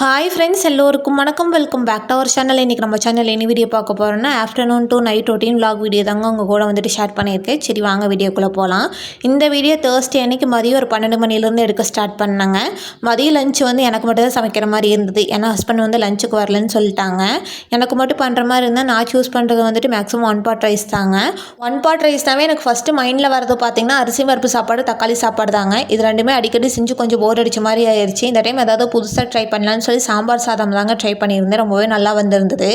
Hi friends எல்லோருக்கும் வணக்கம். Welcome back to our channel. இன்றைக்கி நம்ம சேனல் என்ன வீடியோ பார்க்க போகிறோன்னா afternoon to night routine vlog video தாங்க உங்கள் கூட வந்துட்டு ஷேர் பண்ணியிருக்கேன். சரி வாங்க வீடியோக்குள்ளே போகலாம். இந்த வீடியோ தேர்ஸ்டே அன்றைக்கி மதியம் ஒரு 12 மணிலேருந்து எடுக்க ஸ்டார்ட் பண்ணாங்க. மதியம் லஞ்ச் வந்து எனக்கு மட்டும் தான் சமைக்கிற மாதிரி இருந்தது. ஏன்னா ஹஸ்பண்ட் வந்து லஞ்சுக்கு வரலன்னு சொல்லிட்டாங்க. எனக்கு மட்டும் பண்ணுற மாதிரி இருந்தால் நான் சூஸ் பண்ணுறது வந்துட்டு மேக்ஸிமம் 1 pot ரைஸ் தாங்க. 1 pot ரைஸ் தாவே எனக்கு ஃபஸ்ட்டு மைண்டில் வரது பார்த்திங்கன்னா அரிசி பருப்பு சாப்பாடு தக்காளி சாப்பாடு தாங்க. இது ரெண்டுமே அடிக்கடி செஞ்சு கொஞ்சம் போர் அடித்த மாதிரி ஆயிடுச்சு. இந்த டைம் ஏதாவது புதுசாக ட்ரை பண்ணலான்னு சொல்லி சாம்பார் சாதம் தாங்க ட்ரை பண்ணியிருந்தேன். ரொம்பவே நல்லா வந்திருந்தது.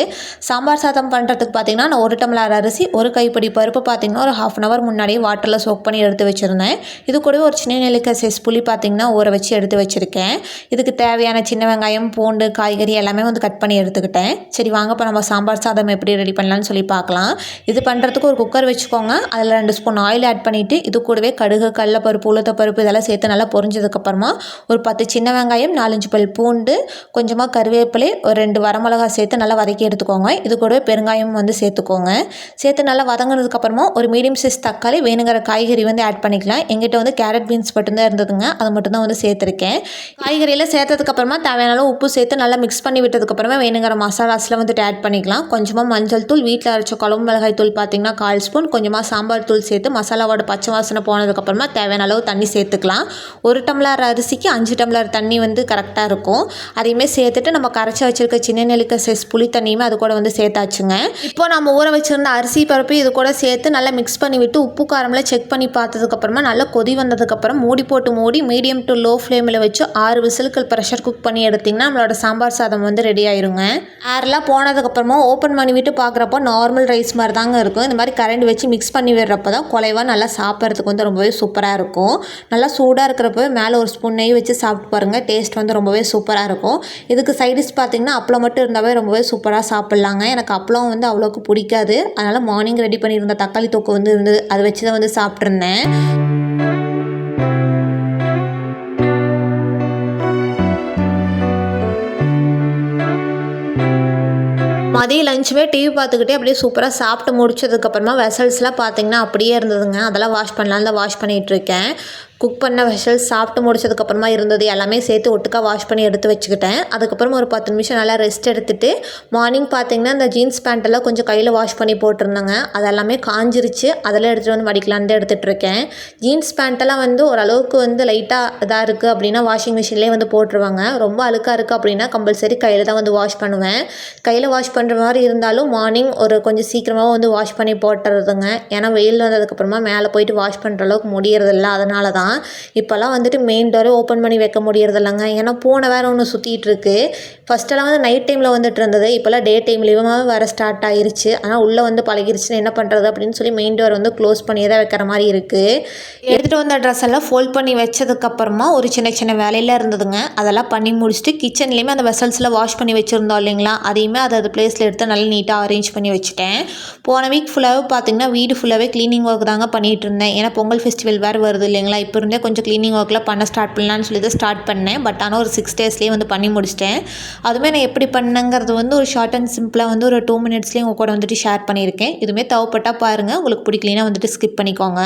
சாம்பார் சாதம் பண்ணுறதுக்கு பார்த்திங்கன்னா நான் 1 டம்ளர் அரிசி, ஒரு கைப்பிடி பருப்பு பார்த்திங்கன்னா ஒரு 1/2 hour முன்னாடியே வாட்டரில் சோக் பண்ணி எடுத்து வச்சுருந்தேன். இது கூடவே ஒரு சின்ன நெல்லிக்காய் சைஸ் புளி பார்த்திங்கன்னா ஊற வச்சு எடுத்து வச்சுருக்கேன். இதுக்கு தேவையான சின்ன வெங்காயம், பூண்டு, காய்கறி எல்லாமே வந்து கட் பண்ணி எடுத்துக்கிட்டேன். சரி வாங்க இப்போ நம்ம சாம்பார் சாதம் எப்படி ரெடி பண்ணலான்னு சொல்லி பார்க்கலாம். இது பண்ணுறதுக்கு ஒரு குக்கர் வச்சுக்கோங்க. அதில் 2 ஸ்பூன் ஆயில் ஆட் பண்ணிவிட்டு இது கூடவே கடுகு, கடலைப்பருப்பு, உளுத்தப்பருப்பு இதெல்லாம் சேர்த்து நல்லா பொரிஞ்சதுக்கப்புறமா ஒரு 10 சின்ன வெங்காயம், 4-5 பல் பூண்டு, கொஞ்சமாக கருவேப்பிலை, ஒரு 2 வரமிளகாய் சேர்த்து நல்லா வதக்கி எடுத்துக்கோங்க. இது கூடவே பெருங்காயம் வந்து சேர்த்துக்கோங்க. சேர்த்து நல்லா வதங்கினதுக்கப்புறமா ஒரு மீடியம் சைஸ் தக்காளி, வேணுங்கிற காய்கறி வந்து ஆட் பண்ணிக்கலாம். எங்கிட்ட வந்து கேரட் பீன்ஸ் மட்டும்தான் இருந்ததுங்க. அதை மட்டும்தான் வந்து சேர்த்துருக்கேன். காய்கறியெல்லாம் சேர்த்ததுக்கப்புறமா தேவையான அளவு உப்பு சேர்த்து நல்லா மிக்ஸ் பண்ணி விட்டதுக்கப்புறமா வேணுங்கிற மசாலாஸ்லாம் வந்துட்டு ஆட் பண்ணிக்கலாம். கொஞ்சமாக மஞ்சள் தூள், வீட்டில் அரைச்ச குழம்பு மிளகாய் தூள் பார்த்திங்கன்னா 1/4 ஸ்பூன், கொஞ்சமாக சாம்பார் தூள் சேர்த்து மசாலாவோட பச்சை வாசனை போனதுக்கப்புறமா தேவையான அளவு தண்ணி சேர்த்துக்கலாம். 1 டம்ளர் அரிசிக்கு 5 டம்ளர் தண்ணி வந்து கரெக்டாக இருக்கும். அதையுமே சேர்த்துட்டு நம்ம கரைச்சி வச்சுருக்க சின்ன நெல்லிக்காய் சைஸ் புளி தண்ணியுமே அது கூட வந்து சேர்த்தாச்சுங்க. இப்போ நம்ம ஊற வச்சுருந்த அரிசி பருப்பு இது கூட சேர்த்து நல்லா மிக்ஸ் பண்ணி விட்டு உப்பு காரம்லாம் செக் பண்ணி பார்த்ததுக்கப்புறமா நல்லா கொதி வந்ததுக்கப்புறம் மூடி மீடியம் டு லோ ஃப்ளேமில் வச்சு 6 விசிலுக்கு ப்ரெஷர் குக் பண்ணி எடுத்திங்கன்னா நம்மளோட சாம்பார் சாதம் வந்து ரெடி ஆயிருங்க. ஏர்லாம் போனதுக்கப்புறமா ஓப்பன் பண்ணி விட்டு பார்க்குறப்போ நார்மல் ரைஸ் மாதிரி தாங்க இருக்கும். இந்த மாதிரி கரண்ட் வச்சு மிக்ஸ் பண்ணி விடுறப்ப தான் குலைவாக நல்லா சாப்பிட்றதுக்கு வந்து ரொம்பவே சூப்பராக இருக்கும். நல்லா சூடாக இருக்கிறப்ப மேலே ஒரு ஸ்பூன் நெய் வச்சு சாப்பிட்டு பாருங்கள். டேஸ்ட் வந்து ரொம்பவே சூப்பராக இருக்கும். இதுக்கு சைடிஷ் பார்த்திங்கன்னா அப்பளம் மட்டும் இருந்தாவே ரொம்பவே சூப்பராக சாப்பிட்லாங்க. எனக்கு அப்பளம் வந்து அவ்வளோக்கு பிடிக்காது. அதனால் மார்னிங் ரெடி பண்ணியிருந்த தக்காளி தொக்கு வந்து இருந்தது. அதை வச்சு தான் வந்து சாப்பிட்ருந்தேன். மதியம் லஞ்சுமே டிவி பார்த்துக்கிட்டே அப்படியே சூப்பராக சாப்பிட்டு முடிச்சதுக்கப்புறமா வெசல்ஸ்லாம் பார்த்திங்கன்னா அப்படியே இருந்ததுங்க. அதெல்லாம் வாஷ் பண்ணலான்னு தான் வாஷ் பண்ணிகிட்ருக்கேன். குக் பண்ண வெசல்ஸ் சாப்பிட்டு முடிச்சதுக்கப்புறமா இருந்தது எல்லாமே சேர்த்து ஒட்டுக்கா வாஷ் பண்ணி எடுத்து வச்சுக்கிட்டேன். அதுக்கப்புறமா ஒரு 10 நிமிஷம் நல்லா ரெஸ்ட் எடுத்துகிட்டு மார்னிங் பார்த்திங்கன்னா இந்த ஜீன்ஸ் பேண்ட்டெல்லாம் கொஞ்சம் கையில் வாஷ் பண்ணி போட்டிருந்தாங்க. அதெல்லாமே காஞ்சிருச்சு. அதெல்லாம் எடுத்துகிட்டு வந்து மடிக்கலான்னு எடுத்துகிட்ருக்கேன். ஜீன்ஸ் பேண்ட்டெல்லாம் வந்து ஓரளவுக்கு வந்து லைட்டாக இதாக இருக்குது அப்படின்னா வாஷிங் மிஷின்லேயே வந்து போட்டுருவாங்க. ரொம்ப அழுக்காக இருக்குது அப்படின்னா கம்பல்சரி கையில் தான் வந்து வாஷ் பண்ணுவேன். கையில் வாஷ் பண்ணுற மாதிரி இருந்தாலும் மார்னிங் ஒரு கொஞ்சம் சீக்கிரமாக வந்து வாஷ் பண்ணி போட்டுறதுங்க. ஏன்னா வெயில் வந்ததுக்கப்புறமா மேலே போயிட்டு வாஷ் பண்ணுற அளவுக்கு முடியறதில்ல. அதனால தான் இப்போல்லாம் வந்துட்டு மெயின் டோரை ஓப்பன் பண்ணி வைக்க முடியறதில்லைங்க. ஏன்னா பூனை வேறு ஒன்று சுற்றிட்டு இருக்கு. ஃபஸ்ட்டெல்லாம் வந்து நைட் டைமில் வந்துட்டு இருந்தது. இப்போல்லாம் டே டைம்லேயுமே வர ஸ்டார்ட் ஆகிருச்சு. ஆனால் உள்ளே வந்து பழகிருச்சுன்னு என்ன பண்ணுறது அப்படின்னு சொல்லி மெயின் டோர் வந்து க்ளோஸ் பண்ணியே தான் வைக்கிற மாதிரி இருக்குது. எடுத்துகிட்டு வந்த ட்ரெஸ் எல்லாம் ஃபோல்ட் பண்ணி வச்சதுக்கப்புறமா ஒரு சின்ன சின்ன வேலையெல்லாம் இருந்ததுங்க. அதெல்லாம் பண்ணி முடிச்சுட்டு கிச்சன்லேயுமே அந்த வெசல்ஸில் வாஷ் பண்ணி வச்சுருந்தோம் இல்லைங்களா, அதையுமே அது பிளேஸில் எடுத்து நல்லா நீட்டாக அரேஞ்ச் பண்ணி வச்சுட்டேன். போன வீக் ஃபுல்லாகவே பார்த்திங்கன்னா வீடு ஃபுல்லாகவே க்ளீனிங் ஒர்க் தாங்க பண்ணிகிட்டு இருந்தேன். ஏன்னா பொங்கல் ஃபெஸ்டிவல் வேறு வருது இல்லைங்களா. இப்போ இருந்தே கொஞ்சம் க்ளீனிங் ஒர்க்கில் பண்ண ஸ்டார்ட் பண்ணலான்னு சொல்லி தான் ஸ்டார்ட் பண்ணேன். பட் ஆனால் ஒரு 6 daysலேயே வந்து பண்ணி முடிச்சிட்டேன். அதுவுமே நான் எப்படி பண்ணேங்கிறது வந்து ஒரு ஷார்ட் அண்ட் சிம்பிளாக வந்து ஒரு 2 minutesலேயே உங்கள் கூட வந்துட்டு ஷேர் பண்ணியிருக்கேன். இதுவுமே தேவைப்பட்டால் பாருங்கள். உங்களுக்கு பிடிக்கலைன்னா வந்துட்டு ஸ்கிப் பண்ணிக்கோங்க.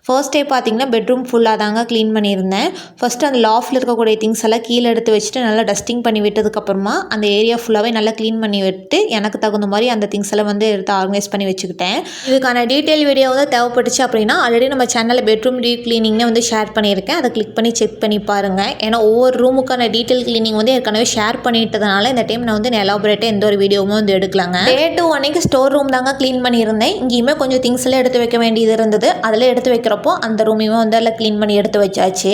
ஃபர்ஸ்ட் டே பார்த்திங்கன்னா பெட்ரூம் ஃபுல்லாக தாங்க க்ளீன் பண்ணியிருந்தேன். ஃபஸ்ட்டு அந்த லாஃப்டில் இருக்கக்கூடிய திங்ஸ் எல்லாம் கீழே எடுத்து வச்சுட்டு நல்லா டஸ்டிங் பண்ணி விட்டதுக்கப்புறமா அந்த ஏரியா ஃபுல்லாகவே நல்லா க்ளீன் பண்ணி விட்டு எனக்கு தகுந்த மாதிரி அந்த திங்ஸ் எல்லாம் வந்து எடுத்து ஆர்கனைஸ் பண்ணி வச்சுக்கிட்டேன். இதுக்கான டீட்டெயில் வீடியோ வந்து தேவைப்பட்டுச்சு அப்படின்னா ஆல்ரெடி நம்ம சேனலில் பெட்ரூம் டீப் க்ளீனிங்னே வந்து ஷேர் பண்ணியிருக்கேன். அதை கிளிக் பண்ணி செக் பண்ணி பாருங்கள். ஏன்னா ஒவ்வொரு ரூமுக்கான டீட்டெயில் க்ளீனிங் வந்து ஏற்கனவே ஷேர் பண்ணிட்டதுனால இந்த டைம் நான் வந்து எலாபரேட்டாக எந்த ஒரு வீடியோவும் வந்து எடுக்கலாங்க. Day 2 அன்னைக்கு ஸ்டோர் ரூம் தாங்க க்ளீன் பண்ணியிருந்தேன். இங்கேயுமே கொஞ்சம் திங்ஸ் எல்லாம் எடுத்து வைக்க வேண்டியது இருந்தது. அதில் எடுத்து வைக்கிறப்போ அந்த ரூமையுமே வந்து எல்லாம் க்ளீன் பண்ணி எடுத்து வச்சாச்சு.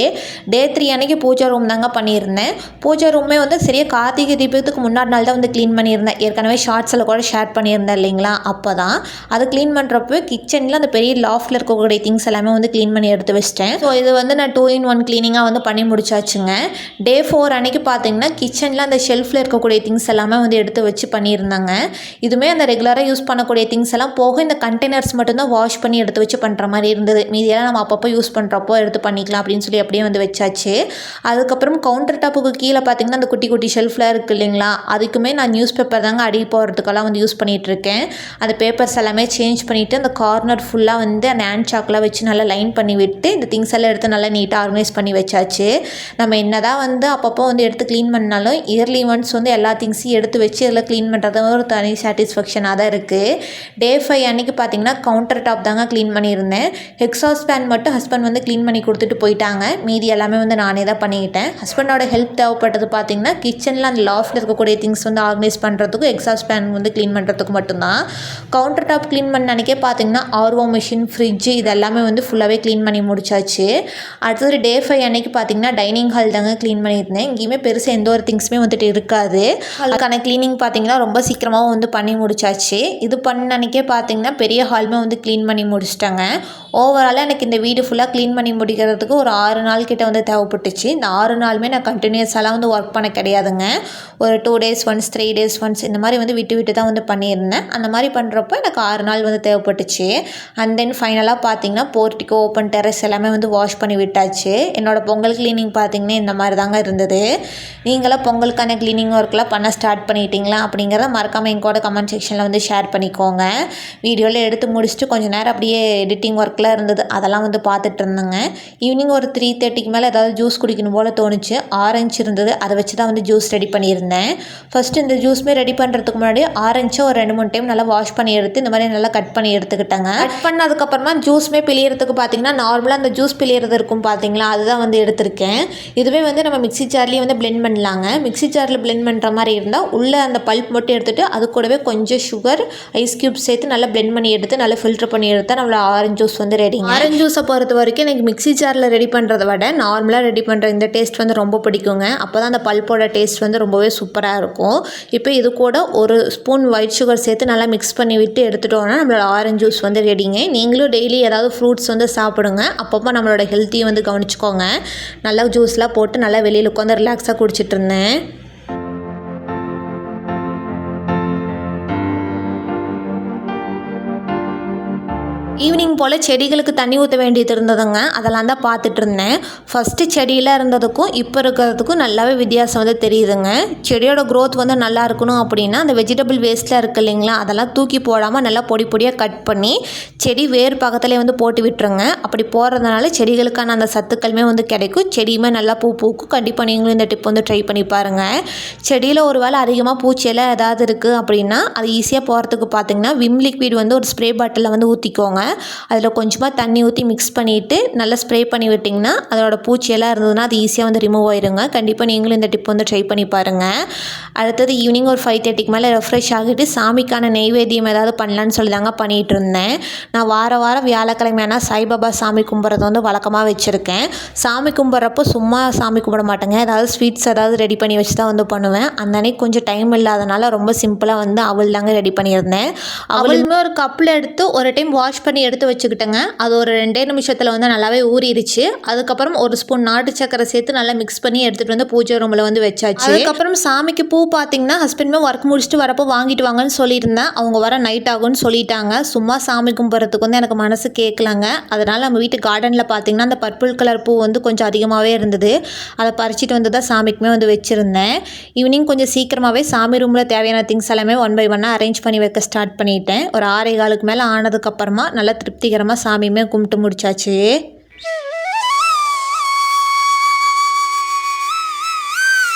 Day 3 அன்னைக்கு பூஜா ரூம் தாங்க பண்ணியிருந்தேன். பூஜா ரூமே வந்து சரியாக கார்த்திகை தீபத்துக்கு முன்னாடி நாள் தான் வந்து க்ளீன் பண்ணியிருந்தேன். ஏற்கனவே ஷார்ட்ஸில் கூட ஷேர் பண்ணியிருந்தேன் இல்லைங்களா. அப்போ தான் அது க்ளீன் பண்ணுறப்போ கிச்சனில் அந்த பெரிய லாஃப்டில் இருக்கக்கூடிய திங்ஸ் எல்லாமே வந்து க்ளீன் பண்ணி எடுத்து வச்சிட்டேன். ஸோ இது வந்து நான் 2-in-1 க்ளீனிங்காக வந்து பண்ணி முடிச்சாச்சுங்க. Day 4 அன்னைக்கு பார்த்திங்கன்னா கிச்சனில் அந்த ஷெல்ஃபில் இருக்கக்கூடிய திங்ஸ் எல்லாமே வந்து எடுத்து வச்சு பண்ணியிருந்தாங்க. இதுவுமே அந்த ரெகுலராக யூஸ் பண்ணக்கூடிய திங்ஸ் எல்லாம் போக இந்த கண்டெய்னர்ஸ் மட்டும்தான் வாஷ் பண்ணி எடுத்து வச்சு பண்ணுற மாதிரி இருந்தது. மீதியெல்லாம் நம்ம அப்பப்போ யூஸ் பண்ணுறப்போ எடுத்து பண்ணிக்கலாம் அப்படின்னு சொல்லி அப்படியே வந்து வச்சாச்சு. அதுக்கப்புறம் கவுண்டர் டாப்புக்கு கீழே பார்த்திங்கன்னா அந்த குட்டி குட்டி ஷெல்ஃப்லாம் இருக்குது இல்லைங்களா, அதுக்குமே நான் நியூஸ் பேப்பர் தாங்க அடி போடுறதுக்கெல்லாம் வந்து யூஸ் பண்ணிகிட்ருக்கேன். அந்த பேப்பர்ஸ் எல்லாமே சேஞ்ச் பண்ணிவிட்டு அந்த கார்னர் ஃபுல்லாக வந்து அந்த ஹேண்ட் சாக்கெலாம் வச்சு நல்லா லைன் பண்ணி விட்டு இந்த திங்ஸ் எல்லாம் எடுத்து நல்லா நீட்டாக ஆர்கனைஸ் பண்ணி வச்சாச்சு. நம்ம என்ன தான் வந்து அப்பப்போ வந்து எடுத்து க்ளீன் பண்ணாலும் இயர்லி ஒன்ஸ் வந்து எல்லா திங்ஸையும் எடுத்து வச்சு அதில் க்ளீன் பண்ணுறது ஒரு தனி சாட்டிஸ்ஃபேக்ஷனாக தான் இருக்குது. டே 5 அன்றைக்கி பார்த்திங்கன்னா கவுண்டர் டாப் தாங்க க்ளீன் பண்ணியிருந்தேன். எக்ஸாஸ்ட் ஃபேன் மட்டும் ஹஸ்பண்ட் வந்து க்ளீன் பண்ணி கொடுத்துட்டு போயிட்டாங்க. மீதி எல்லாமே வந்து நானே தான் பண்ணிக்கிட்டேன். ஹஸ்பண்டோட ஹெல்ப் தேவைப்பட்டது பார்த்திங்கன்னா கிச்சனில் அந்த லாஃப்ட்டில் இருக்கக்கூடிய திங்ஸ் வந்து ஆர்கனைஸ் பண்ணுறதுக்கும் எக்ஸாஸ்ட் ஃபேன் வந்து க்ளீன் பண்ணுறதுக்கு மட்டும்தான். கவுண்டர் டாப் க்ளீன் பண்ண அன்றைக்கே பார்த்திங்கன்னா ஆர்ஓ மிஷின், ஃப்ரிட்ஜு இதெல்லாமே வந்து ஃபுல்லாகவே க்ளீன் பண்ணி முடிச்சாச்சு. அடுத்தது டே 5 அன்றைக்கி பார்த்திங்கன்னா டைனிங் ஹால் தாங்க க்ளீன் பண்ணியிருந்தேன். இங்கேயுமே பெருசாக எந்த ஒரு திங்ஸுமே வந்துட்டு இருக்காது. அதுக்கான க்ளீனிங் பார்த்திங்கன்னா ரொம்ப சீக்கிரமாக வந்து பண்ணி முடிச்சாச்சு. இது பண்ண அன்றைக்கே பார்த்திங்கன்னா பெரிய ஹாலுமே வந்து க்ளீன் பண்ணி முடிச்சிட்டாங்க. ஓவராலாக எனக்கு இந்த வீடு ஃபுல்லாக க்ளீன் பண்ணி முடிக்கிறதுக்கு ஒரு 6 நாள் கிட்ட வந்து தேவைப்பட்டுச்சு. இந்த 6 நாளுமே நான் கண்டினியூஸாலாம் வந்து ஒர்க் பண்ண கிடையாதுங்க. ஒரு 2 days ஒன்ஸ் 3 days ஒன்ஸ் இந்த மாதிரி வந்து விட்டு விட்டு தான் வந்து பண்ணியிருந்தேன். அந்த மாதிரி பண்ணுறப்போ எனக்கு 6 நாள் வந்து தேவைப்பட்டுச்சு. அண்ட் தென் ஃபைனலாக பார்த்திங்கன்னா போர்ட்டிக்கோ, ஓப்பன் டெரஸ் எல்லாமே வந்து வாஷ் பண்ணி விட்டாச்சு. என்னோடய பொங்கல் க்ளீனிங் பார்த்திங்கன்னா இந்த மாதிரி தாங்க இருந்தது. நீங்களாம் பொங்கலுக்கான க்ளீனிங் ஒர்க்லாம் பண்ண ஸ்டார்ட் பண்ணிட்டீங்களா அப்படிங்கிறத மறக்காமல் எங்கூட கமெண்ட் செக்ஷனில் வந்து ஷேர் பண்ணிக்கோங்க. வீடியோவில் எடுத்து முடிச்சுட்டு கொஞ்சம் நேரம் அப்படியே எடிட்டிங் ஒர்க்லாம் இருந்தது, அதெல்லாம் வந்து பார்த்துட்டு இருந்தேங்க. ஈவினிங் ஒரு 3:30க்கு மேலே ஏதாவது ஜூஸ் குடிக்கணும் போல் தோணுச்சு. ஆரஞ்சு இருந்தது, அதை வச்சு தான் வந்து ஜூஸ் ரெடி பண்ணியிருந்தேன். ஃபஸ்ட்டு இந்த ஜூஸுமே ரெடி பண்ணுறதுக்கு முன்னாடி ஆரஞ்சை ஒரு 2-3 டைம் நல்லா வாஷ் பண்ணி எடுத்து இந்த மாதிரி நல்லா கட் பண்ணி எடுத்துக்கிட்டேங்க. கட் பண்ணதுக்கப்புறமா ஜூஸுமே பிழியறதுக்கு பார்த்திங்கன்னா நார்மலாக அந்த ஜூஸ் பிழியறது இருக்கும் பார்த்திங்களா, அதுதான் வந்து எடுத்திருக்கேன். இதுவே வந்து நம்ம மிக்ஸி ஜார்லேயே வந்து பிளெண்ட் பண்ணலாங்க. மிக்ஸி ஜாரில் பிளெண்ட் பண்ணுற மாதிரி இருந்தால் உள்ளே அந்த பல்ப் மட்டும் எடுத்துகிட்டு அது கூடவே கொஞ்சம் சுகர், ஐஸ் க்யூப்ஸ் சேர்த்து நல்லா பிளெண்ட் பண்ணி எடுத்து நல்லா ஃபில்டர் பண்ணி எடுத்தால் நம்மளோட ஆரஞ்சு ஜூஸ் வந்து ரெடிங்க. ஆரஞ்சு ஜூஸை பொறுத்த வரைக்கும் எனக்கு மிக்ஸி ஜாரில் ரெடி பண்ணுறத விட நார்மலாக ரெடி பண்ணுற இந்த டேஸ்ட் வந்து ரொம்ப பிடிக்குங்க. அப்போ தான் அந்த பல்ப்போட டேஸ்ட் வந்து ரொம்பவே சூப்பராக இருக்கும். இப்போ இது கூட ஒரு ஸ்பூன் ஒயிட் சுகர் சேர்த்து நல்லா மிக்ஸ் பண்ணி விட்டு எடுத்துட்டோன்னா நம்மளோட ஆரஞ்சு ஜூஸ் வந்து ரெடிங்க. நீங்களும் டெய்லி ஏதாவது ஃப்ரூட்ஸ் வந்து சாப்பிடுங்க. அப்பப்போ நம்மளோட ஹெல்த்தையும் வந்து கவனிச்சுக்கோங்க. நல்லா ஜூஸ்லாம் போட்டு நல்லா வெளியில் உட்காந்து ரிலாக்ஸாக குடிச்சிட்டு இருந்தேன். ஈவினிங் போல் செடிகளுக்கு தண்ணி ஊற்ற வேண்டியது இருந்ததுங்க. அதெல்லாம் தான் பார்த்துட்டு இருந்தேன். ஃபஸ்ட்டு செடியில் இருந்ததுக்கும் இப்போ இருக்கிறதுக்கும் நல்லாவே வித்தியாசம் வந்து தெரியுதுங்க. செடியோட க்ரோத் வந்து நல்லா இருக்கணும் அப்படின்னா அந்த வெஜிடபிள் வேஸ்ட்டில் இருக்குது இல்லைங்களா, அதெல்லாம் தூக்கி போடாமல் நல்லா பொடி பொடியாக கட் பண்ணி செடி வேர் பக்கத்துலேயே வந்து போட்டு விட்டுருங்க. அப்படி போடுறதுனால செடிகளுக்கான அந்த சத்துக்களுமே வந்து கிடைக்கும். செடியுமே நல்லா பூ பூக்கும். கண்டிப்பாக நீங்களும் இந்த டிப் வந்து ட்ரை பண்ணி பாருங்கள். செடியில் ஒரு வேளை அதிகமாக பூச்சியெல்லாம் ஏதாவது இருக்குது அப்படின்னா அது ஈஸியாக போகிறதுக்கு பார்த்திங்கன்னா விம் லிக்விட் வந்து ஒரு ஸ்ப்ரே பாட்டிலில் வந்து ஊற்றிக்கோங்க. அதில் கொஞ்சமாக தண்ணி ஊற்றி மிக்ஸ் பண்ணிவிட்டு நல்லா ஸ்ப்ரே பண்ணி விட்டிங்கன்னா அதோட பூச்சியெல்லாம் இருந்ததுன்னா அது ஈஸியாக வந்து ரிமூவ் ஆயிருங்க. கண்டிப்பாக நீங்களும் இந்த டிப் வந்து ட்ரை பண்ணி பாருங்கள். அடுத்தது ஈவினிங் ஒரு 5:30க்கு மேலே ரெஃப்ரெஷ் ஆகிட்டு சாமிக்கான நெய்வேத்தியம் ஏதாவது பண்ணலான்னு சொல்லி தாங்க பண்ணிகிட்டு இருந்தேன். நான் வாரம் வியாழக்கிழமையான சாய்பாபா சாமி கும்பிட்றது வந்து வழக்கமாக வச்சுருக்கேன். சாமி கும்பிட்றப்போ சும்மா சாமி கும்பிட மாட்டேங்க, ஏதாவது ஸ்வீட்ஸ் ஏதாவது ரெடி பண்ணி வச்சு தான் வந்து பண்ணுவேன். அந்த அன்னைக்கு கொஞ்சம் டைம் இல்லாதனால ரொம்ப சிம்பிளாக வந்து அவல் தாங்க ரெடி பண்ணியிருந்தேன். அவளுமே ஒரு கப்பில் எடுத்து ஒரு டைம் வாஷ் பண்ணி எடுத்து வச்சுக்கிட்டேங்க. அது ஒரு 2 நிமிஷத்தில் வந்து நல்லாவே ஊறிடுச்சு. அதுக்கப்புறம் ஒரு ஸ்பூன் நாட்டு சக்கரை சேர்த்து நல்லா மிக்ஸ் பண்ணி எடுத்துகிட்டு வந்து பூஜை ரூமில் வந்து வச்சாச்சு. அதுக்கப்புறம் சாமிக்கு பூ பார்த்திங்கன்னா ஹஸ்பண்டுமே ஒர்க் முடிச்சுட்டு வரப்போ வாங்கிட்டு வாங்கன்னு சொல்லியிருந்தேன். அவங்க வர நைட் ஆகும்னு சொல்லிட்டாங்க. சும்மா சாமி கும்பிட்றதுக்கு வந்து எனக்கு மனசு கேட்கலாங்க. அதனால் நம்ம வீட்டு கார்டனில் பார்த்திங்கன்னா அந்த பர்பிள் கலர் பூ வந்து கொஞ்சம் அதிகமாகவே இருந்தது. அதை பறிச்சிட்டு வந்து தான் சாமிக்குமே வந்து வச்சுருந்தேன். ஈவினிங் கொஞ்சம் சீக்கிரமாகவே சாமி ரூமில் தேவையான திங்ஸ் எல்லாமே 1 by 1 அரேஞ்ச் பண்ணி வைக்க ஸ்டார்ட் பண்ணிட்டேன். ஒரு 6:15க்கு மேலே ஆனதுக்கப்புறமா நல்லா திருப்திகரமாக சாமியுமே கும்பிட்டு முடிச்சாச்சு.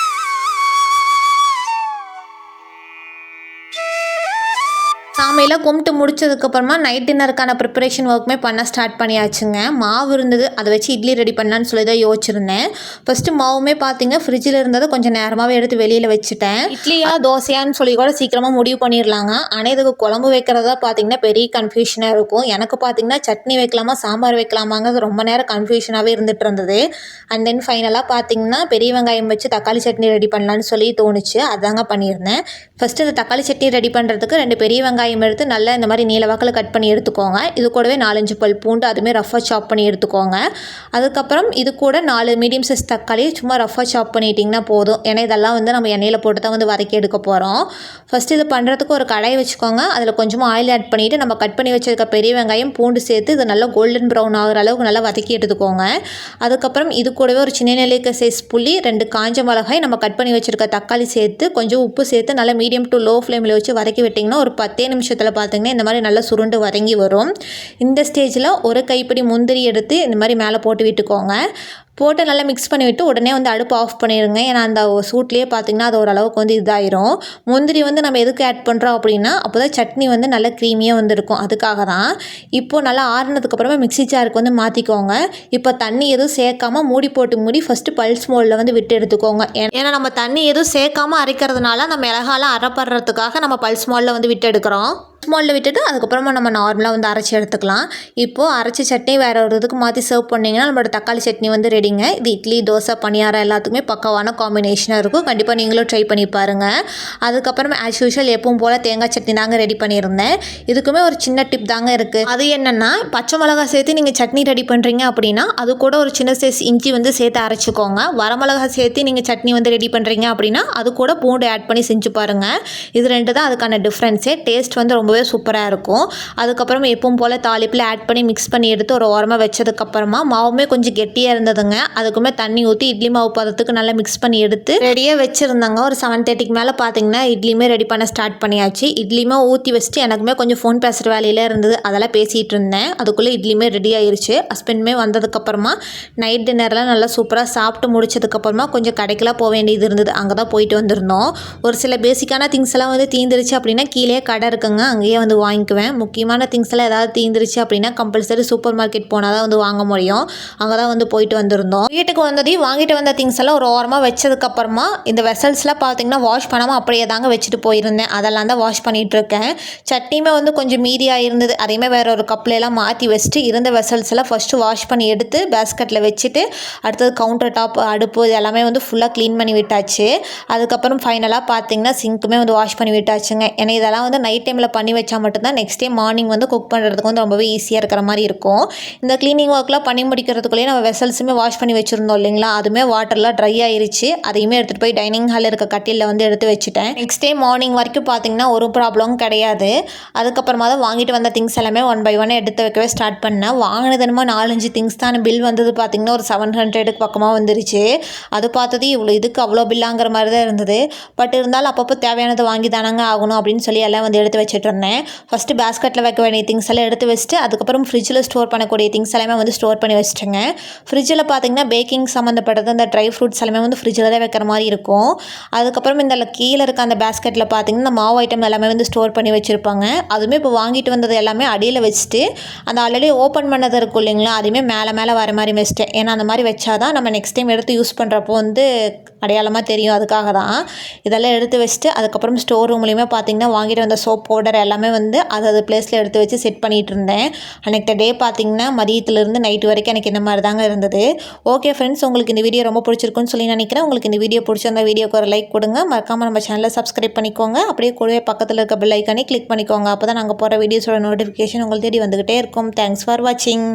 சாமியெல்லாம் கும்பிட்டு முடிச்சதுக்கப்புறமா நைட் டின்னருக்கான ப்ரிப்பரேஷன் ஒர்க்குமே பண்ண ஸ்டார்ட் பண்ணியாச்சுங்க. மாவு இருந்தது, அதை வச்சு இட்லி ரெடி பண்ணலான்னு சொல்லி தான் யோசிச்சிருந்தேன். ஃபஸ்ட்டு மாவுமே பார்த்திங்க ஃப்ரிட்ஜில் இருந்ததை கொஞ்சம் நேரமாகவே எடுத்து வெளியில் வச்சுட்டேன். இட்லியா தோசையான்னு சொல்லி கூட சீக்கிரமாக முடிவு பண்ணிடலாங்க. ஆனால் இதுக்கு குழம்பு வைக்கிறதா பார்த்திங்கன்னா பெரிய கன்ஃபியூஷனாக இருக்கும். எனக்கு பார்த்திங்கன்னா சட்னி வைக்கலாமா சாம்பார் வைக்கலாமாங்கிறது ரொம்ப நேரம் கன்ஃபியூஷனாகவே இருந்துகிட்டு இருந்தது. அண்ட் தென் ஃபைனலாக பார்த்திங்கன்னா பெரிய வெங்காயம் வச்சு தக்காளி சட்னி ரெடி பண்ணலான்னு சொல்லி தோணுச்சு. அதாங்க பண்ணியிருந்தேன். ஃபஸ்ட்டு இந்த தக்காளி சட்னி ரெடி பண்ணுறதுக்கு 2 பெரிய வெங்காயம் எடுத்து நல்லா இந்த மாதிரி நீல வாக்கில் கட் பண்ணி எடுத்துக்கோங்க. இது கூடவே 4-5 பல் பூண்டு அதுவுமே ரஃபாக சாப் பண்ணி எடுத்துக்கோங்க. அதுக்கப்புறம் இது கூட 4 மீடியம் சைஸ் தக்காளி சும்மா ரஃபாக சாப் பண்ணிட்டிங்கன்னா போதும். ஏன்னா இதெல்லாம் வந்து நம்ம எண்ணெயில் போட்டு தான் வந்து வதக்கி எடுக்க போகிறோம். ஃபஸ்ட்டு இது பண்ணுறதுக்கு ஒரு கடாய் வச்சுக்கோங்க. அதில் கொஞ்சமாக ஆயில் ஆட் பண்ணிவிட்டு நம்ம கட் பண்ணி வச்சுருக்க பெரிய வெங்காயம் பூண்டு சேர்த்து இது நல்லா கோல்டன் ப்ரௌன் ஆகிற அளவுக்கு நல்லா வதக்கி எடுத்துக்கோங்க. அதுக்கப்புறம் இது கூடவே ஒரு சின்ன நெல்லிக்காய் சைஸ் புளி, 2 காஞ்ச மிளகாய், நம்ம கட் பண்ணி வச்சுருக்க தக்காளி சேர்த்து கொஞ்சம் உப்பு சேர்த்து நல்லா மீடியம் டு லோ ஃப்ளேமில் வச்சு வதக்கி விட்டிங்கன்னா ஒரு 10 நிமிஷத்துக்கு பட்சத்தில் பார்த்திங்கன்னா இந்த மாதிரி நல்லா சுருண்டு வதங்கி வரும். இந்த ஸ்டேஜில் ஒரு கைப்பிடி முந்திரி எடுத்து இந்த மாதிரி மேலே போட்டு விட்டுக்கோங்க. போட்டு நல்லா மிக்ஸ் பண்ணிவிட்டு உடனே வந்து அடுப்பு ஆஃப் பண்ணிடுங்க. ஏன்னா அந்த சூட்லேயே பார்த்திங்கன்னா அது ஓரளவுக்கு வந்து இதாயிரும். முந்திரி வந்து நம்ம எதுக்கு ஆட் பண்ணுறோம் அப்படின்னா அப்போ தான் சட்னி வந்து நல்லா க்ரீமியாக வந்து இருக்கும். அதுக்காக தான். இப்போது நல்லா ஆறுனதுக்கப்புறமா மிக்ஸி ஜாருக்கு வந்து மாற்றிக்கோங்க. இப்போ தண்ணி எதுவும் சேர்க்காம மூடி போட்டு மூடி ஃபஸ்ட்டு பல்ஸ் மோடில் வந்து விட்டு எடுத்துக்கோங்க. ஏன்னா நம்ம தண்ணி எதுவும் சேர்க்காம அரைக்கிறதுனால நம்ம மிளகாலாம் அரைப்படுறதுக்காக நம்ம பல்ஸ் மோடில் வந்து விட்டு எடுக்கிறோம். மோடில் விட்டுட்டு அதுக்கப்புறமா நம்ம நார்மலாக வந்து அரைச்சி எடுத்துக்கலாம். இப்போது அரைச்சி சட்னி வேறு ஒரு இதுக்கு மாற்றி சர்வ் பண்ணிங்கன்னா நம்மளோட தக்காளி சட்னி வந்து ரெடிங்க. இது இட்லி, தோசை, பணியாரம் எல்லாத்துக்குமே பக்காவான காம்பினேஷனாக இருக்கும். கண்டிப்பாக நீங்களும் ட்ரை பண்ணி பாருங்கள். அதுக்கப்புறமா ஆஸ் யூஷுவல் எப்பவும் போல் தேங்காய் சட்னி தாங்க ரெடி பண்ணியிருந்தேன். இதுக்குமே ஒரு சின்ன டிப் தாங்க இருக்குது. அது என்னென்னா பச்சை மிளகாய் சேர்த்து நீங்கள் சட்னி ரெடி பண்ணுறீங்க அப்படின்னா அது கூட ஒரு சின்ன சைஸ் இஞ்சி வந்து சேர்த்து அரைச்சிக்கோங்க. வரமிளகாய் சேர்த்து நீங்கள் சட்னி வந்து ரெடி பண்ணுறீங்க அப்படின்னா அது கூட பூண்டு ஆட் பண்ணி செஞ்சு பாருங்கள். இது ரெண்டு தான் அதுக்கான டிஃப்ரென்ஸே. டேஸ்ட் வந்து ரொம்பவே சூப்பராக இருக்கும். அதுக்கப்புறம் எப்பவும் போல் தாளிப்பில் ஆட் பண்ணி மிக்ஸ் பண்ணி எடுத்து ஒரு ஓரமாக வச்சதுக்கப்புறமா மாவுமே கொஞ்சம் கெட்டியாக இருந்ததுங்க. அதுக்குமே தண்ணி ஊற்றி இட்லி மாவு பதத்துக்கு நல்லா மிக்ஸ் பண்ணி எடுத்து ரெடியாக வச்சுருந்தாங்க. ஒரு 7:30க்கு மேலே பார்த்தீங்கன்னா இட்லியுமே ரெடி பண்ண ஸ்டார்ட் பண்ணியாச்சு. இட்லியுமே ஊற்றி வச்சுட்டு எனக்குமே கொஞ்சம் ஃபோன் பேசுகிற வேலையில் இருந்தது. அதெல்லாம் பேசிகிட்டு இருந்தேன். அதுக்குள்ளே இட்லியுமே ரெடி ஆயிடுச்சு. ஹஸ்பண்டுமே வந்ததுக்கப்புறமா நைட் டின்னர்லாம் நல்லா சூப்பராக சாப்பிட்டு முடிச்சதுக்கப்புறமா கொஞ்சம் கடைக்கெல்லாம் போக வேண்டியது இருந்தது. அங்கே தான் போயிட்டு வந்திருந்தோம். ஒரு சில பேசிக்கான திங்ஸ் எல்லாம் வந்து தீந்துருச்சு அப்படின்னா கீழே கடை இருக்குங்க, அங்கேயே வந்து வாங்கிக்குவேன். முக்கியமான திங்ஸ் எல்லாம் ஏதாவது தீந்துருச்சு அப்படின்னா கம்பல்சரி சூப்பர் மார்க்கெட் போனால் தான் வந்து வாங்க முடியும். அங்கே தான் வந்து போயிட்டு வந்திருந்தோம். வீட்டுக்கு வந்ததையும் வாங்கிட்டு வந்த திங்ஸ் எல்லாம் ஒரு ஓரமாக வச்சதுக்கப்புறமா இந்த வெசல்ஸ்லாம் பார்த்தீங்கன்னா வாஷ் பண்ணாமல் அப்படியே தாங்க வச்சுட்டு போயிருந்தேன். அதெல்லாம் தான் வாஷ் பண்ணிகிட்டு இருக்கேன். சட்னியுமே வந்து கொஞ்சம் மீதியாக இருந்தது. அதையுமே வேறு ஒரு கப்லாம் மாற்றி வச்சுட்டு இருந்த வெசல்ஸ் எல்லாம் ஃபஸ்ட்டு வாஷ் பண்ணி எடுத்து பேஸ்கெட்டில் வச்சுட்டு அடுத்தது கவுண்டர் டாப், அடுப்பு இது எல்லாமே வந்து ஃபுல்லாக க்ளீன் பண்ணி விட்டாச்சு. அதுக்கப்புறம் ஃபைனலாக பார்த்தீங்கன்னா சிங்க்குமே வந்து வாஷ் பண்ணி விட்டாச்சுங்க. ஏன்னா இதெல்லாம் வந்து நைட் டைமில் பண்ணி வச்சா மட்டும்தான் நெக்ஸ்ட் டே மார்னிங் வந்து குக் பண்ணுறதுக்கு வந்து ரொம்பவே ஈஸியாக இருக்கிற மாதிரி இருக்கும். இந்த க்ளீனிங் ஒர்க்லாம் பண்ணி முடிக்கிறதுக்குள்ளேயே நம்ம வெசல்ஸுமே வாஷ் பண்ணி வச்சுருந்தோம் இல்லைங்களா, அதுவுமே வாட்டர்லாம் ட்ரை ஆயிருச்சு. அதையுமே எடுத்துகிட்டு போய் டைனிங் ஹாலில் இருக்க கட்டிலில் வந்து எடுத்து வச்சுட்டேன். நெக்ஸ்ட் டே மார்னிங் வரைக்கும் பார்த்தீங்கன்னா ஒரு ப்ராப்ளமும் கிடையாது. அதுக்கப்புறமா தான் வாங்கிட்டு வந்த திங்ஸ் எல்லாமே 1 by 1 எடுத்து வைக்கவே ஸ்டார்ட் பண்ணேன். வாங்கினது என்னமோ 4-5 திங்ஸ் தான். பில் வந்தது பார்த்திங்கன்னா ஒரு 700க்கு பக்கமாக வந்துருச்சு. அது பார்த்தது இவ்வளோ இதுக்கு அவ்வளோ பில்லாங்கிற மாதிரி தான் இருந்தது. பட் இருந்தாலும் அப்பப்போ தேவையானதை வாங்கி தானாங்க ஆகணும் அப்படின்னு சொல்லி எல்லாம் வந்து எடுத்து வச்சுட்டு இருந்தேன். ஃபஸ்ட்டு பேஸ்கெட்டில் வைக்க வேண்டிய திங்ஸ் எல்லாம் எடுத்து வச்சுட்டு அதுக்கப்புறம் ஃப்ரிட்ஜில் ஸ்டோர் பண்ணக்கூடிய திங்ஸ் எல்லாமே வந்து ஸ்டோர் பண்ணி வச்சுட்டேங்க. ஃப்ரிட்ஜில் பார்த்திங்கன்னா பேக்கிங் சம்மந்தப்பட்டது அந்த ட்ரை ஃப்ரூட்ஸ் எல்லாமே வந்து ஃப்ரிட்ஜில் தான் வைக்கிற மாதிரி இருக்கும். அதுக்கப்புறம் இந்த கீழே இருக்க அந்த பேஸ்கெட்டில் பார்த்திங்கன்னா மாவு ஐட்டம் எல்லாமே வந்து ஸ்டோர் பண்ணி வச்சுருப்பாங்க. அதுவுமே இப்போ வாங்கிட்டு வந்தது எல்லாமே அடியில் வச்சுட்டு அந்த ஆல்ரெடி ஓப்பன் பண்ணது இருக்கும் இல்லைங்களா, அதுவுமே மேலே வர மாதிரி வச்சுட்டேன். ஏன்னா அந்த மாதிரி வச்சாதான் நம்ம நெக்ஸ்ட் டைம் எடுத்து யூஸ் பண்ணுறப்போ வந்து அடையாளமாக தெரியும். அதுக்காக தான் இதெல்லாம் எடுத்து வச்சுட்டு அதுக்கப்புறம் ஸ்டோர் ரூம்லேயுமே பார்த்திங்கன்னா வாங்கிட்டு வந்த சோப் பவுடர் எல்லாமே வந்து அது பிளேஸில் எடுத்து வச்சு செட் பண்ணிகிட்டு இருந்தேன். அன்றைக்கு டே பார்த்திங்கன்னா மதியத்துலேருந்து நைட்டு வரைக்கும் எனக்கு இந்த மாதிரி தாங்க இருந்தது. ஓகே ஃப்ரெண்ட்ஸ், உங்களுக்கு இந்த வீடியோ ரொம்ப பிடிச்சிருக்குன்னு சொல்லி நினைக்கிறேன். உங்களுக்கு இந்த வீடியோ பிடிச்சிருந்த வீடியோக்கு ஒரு லைக் கொடுங்க. மறக்காமல் நம்ம சேனலை சப்ஸ்கிரைப் பண்ணிக்கோங்க. அப்படியே கூடவே பக்கத்தில் இருக்க பெல் ஐக்கானே கிளிக் பண்ணிக்கோங்க. அப்போ தான் நாங்கள் போகிற வீடியோஸோட நோட்டிஃபிகேஷன் உங்களுக்கு தேடி வந்துக்கிட்டே இருக்கும். தேங்க்ஸ் ஃபார் வாட்சிங்.